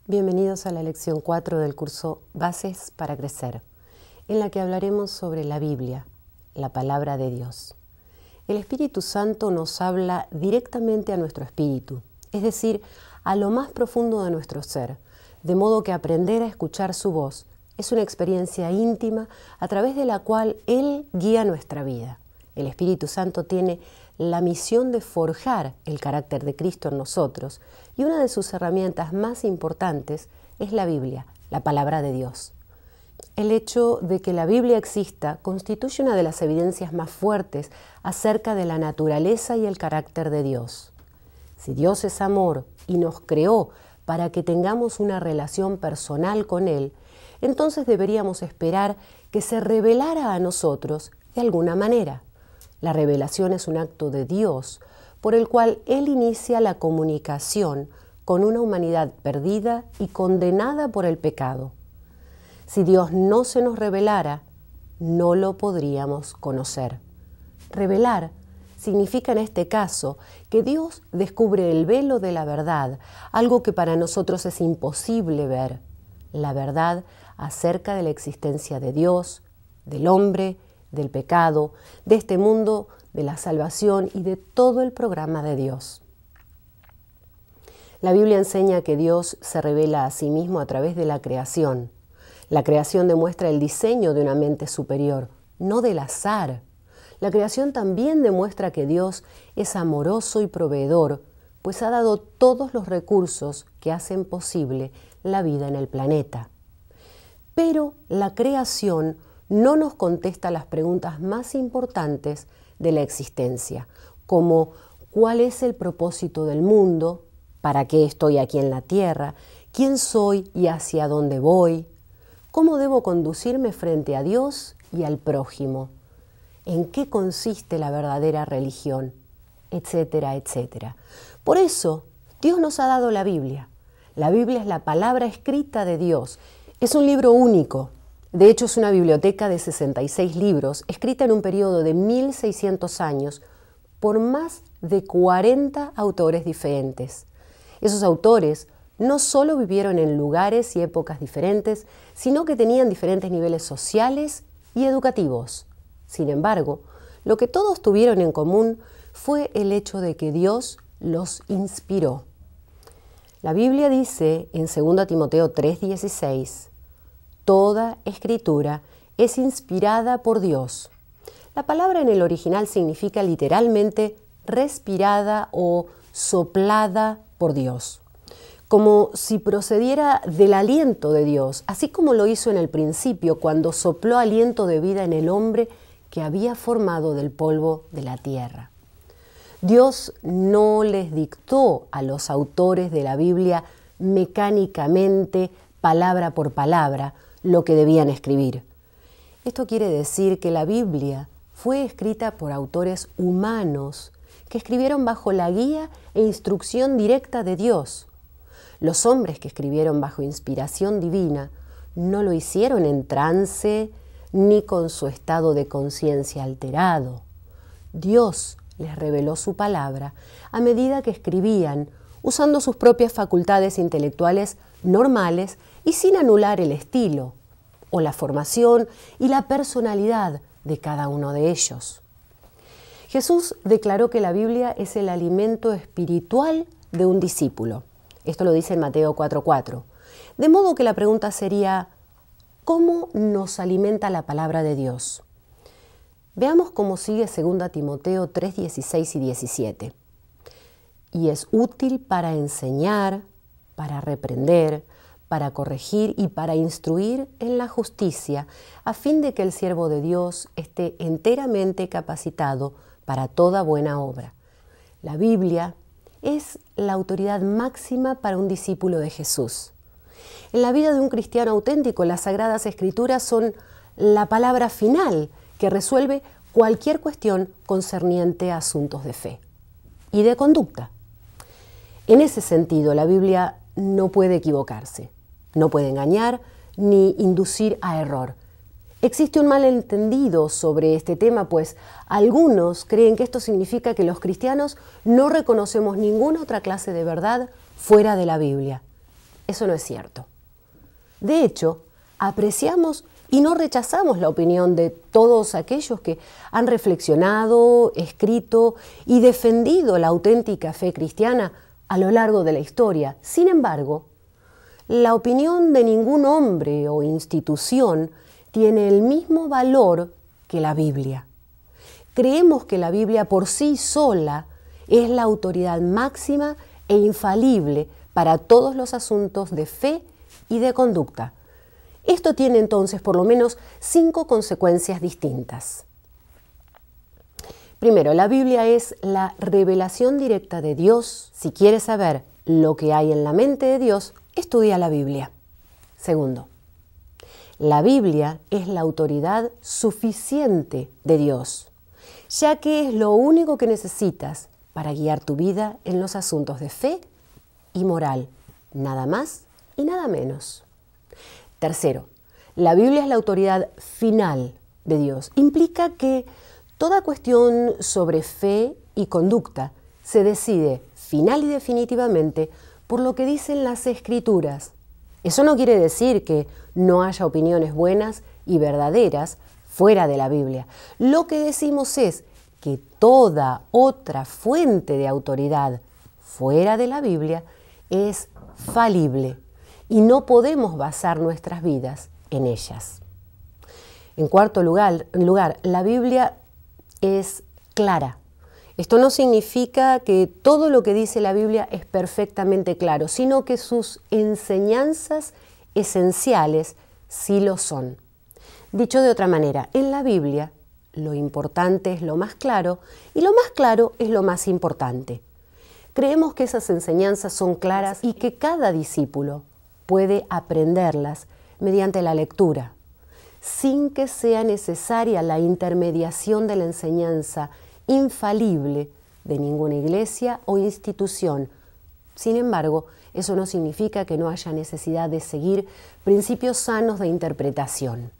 Bienvenidos a la lección 4 del curso Bases para Crecer, en la que hablaremos sobre la Biblia, la palabra de Dios. El Espíritu Santo nos habla directamente a nuestro espíritu, es decir, a lo más profundo de nuestro ser, de modo que aprender a escuchar su voz es una experiencia íntima a través de la cual Él guía nuestra vida. El Espíritu Santo tiene la misión de forjar el carácter de Cristo en nosotros, y una de sus herramientas más importantes es la Biblia, la palabra de Dios. El hecho de que la Biblia exista constituye una de las evidencias más fuertes acerca de la naturaleza y el carácter de Dios. Si Dios es amor y nos creó para que tengamos una relación personal con Él, entonces deberíamos esperar que se revelara a nosotros de alguna manera. La revelación es un acto de Dios por el cual Él inicia la comunicación con una humanidad perdida y condenada por el pecado. Si Dios no se nos revelara, no lo podríamos conocer. Revelar significa en este caso que Dios descubre el velo de la verdad, algo que para nosotros es imposible ver. La verdad acerca de la existencia de Dios, del hombre, del pecado, de este mundo, de la salvación y de todo el programa de Dios. La Biblia enseña que Dios se revela a sí mismo a través de la creación. La creación demuestra el diseño de una mente superior, no del azar. La creación también demuestra que Dios es amoroso y proveedor, pues ha dado todos los recursos que hacen posible la vida en el planeta. Pero la creación no nos contesta las preguntas más importantes de la existencia, como ¿cuál es el propósito del mundo? ¿Para qué estoy aquí en la tierra? ¿Quién soy y hacia dónde voy? ¿Cómo debo conducirme frente a Dios y al prójimo? ¿En qué consiste la verdadera religión? Etcétera, etcétera. Por eso, Dios nos ha dado la Biblia. La Biblia es la palabra escrita de Dios. Es un libro único. De hecho, es una biblioteca de 66 libros, escrita en un periodo de 1600 años por más de 40 autores diferentes. Esos autores no solo vivieron en lugares y épocas diferentes, sino que tenían diferentes niveles sociales y educativos. Sin embargo, lo que todos tuvieron en común fue el hecho de que Dios los inspiró. La Biblia dice en 2 Timoteo 3:16, toda escritura es inspirada por Dios. La palabra en el original significa literalmente respirada o soplada por Dios, como si procediera del aliento de Dios, así como lo hizo en el principio cuando sopló aliento de vida en el hombre que había formado del polvo de la tierra. Dios no les dictó a los autores de la Biblia mecánicamente, palabra por palabra, lo que debían escribir. Esto quiere decir que la Biblia fue escrita por autores humanos que escribieron bajo la guía e instrucción directa de Dios. Los hombres que escribieron bajo inspiración divina no lo hicieron en trance ni con su estado de conciencia alterado. Dios les reveló su palabra a medida que escribían, usando sus propias facultades intelectuales normales y sin anular el estilo, o la formación y la personalidad de cada uno de ellos. Jesús declaró que la Biblia es el alimento espiritual de un discípulo. Esto lo dice en Mateo 4:4. De modo que la pregunta sería, ¿cómo nos alimenta la palabra de Dios? Veamos cómo sigue 2 Timoteo 3:16 y 17. Y es útil para enseñar, para reprender, para corregir y para instruir en la justicia, a fin de que el siervo de Dios esté enteramente capacitado para toda buena obra. La Biblia es la autoridad máxima para un discípulo de Jesús. En la vida de un cristiano auténtico, las Sagradas Escrituras son la palabra final que resuelve cualquier cuestión concerniente a asuntos de fe y de conducta. En ese sentido, la Biblia no puede equivocarse, no puede engañar ni inducir a error. Existe un malentendido sobre este tema, pues algunos creen que esto significa que los cristianos no reconocemos ninguna otra clase de verdad fuera de la Biblia. eso no es cierto. De hecho, apreciamos y no rechazamos la opinión de todos aquellos que han reflexionado, escrito y defendido la auténtica fe cristiana a lo largo de la historia. Sin embargo, la opinión de ningún hombre o institución tiene el mismo valor que la Biblia. Creemos que la Biblia por sí sola es la autoridad máxima e infalible para todos los asuntos de fe y de conducta. Esto tiene entonces por lo menos 5 consecuencias distintas. Primero, la Biblia es la revelación directa de Dios. Si quieres saber lo que hay en la mente de Dios, estudia la Biblia. Segundo, la Biblia es la autoridad suficiente de Dios, ya que es lo único que necesitas para guiar tu vida en los asuntos de fe y moral, nada más y nada menos. Tercero, la Biblia es la autoridad final de Dios. Implica que toda cuestión sobre fe y conducta se decide final y definitivamente por lo que dicen las Escrituras. Eso no quiere decir que no haya opiniones buenas y verdaderas fuera de la Biblia. Lo que decimos es que toda otra fuente de autoridad fuera de la Biblia es falible y no podemos basar nuestras vidas en ellas. En cuarto lugar, la Biblia es clara. Esto no significa que todo lo que dice la Biblia es perfectamente claro, sino que sus enseñanzas esenciales sí lo son. Dicho de otra manera, en la Biblia lo importante es lo más claro y lo más claro es lo más importante. Creemos que esas enseñanzas son claras y que cada discípulo puede aprenderlas mediante la lectura, sin que sea necesaria la intermediación de la enseñanza infalible de ninguna iglesia o institución. Sin embargo, eso no significa que no haya necesidad de seguir principios sanos de interpretación.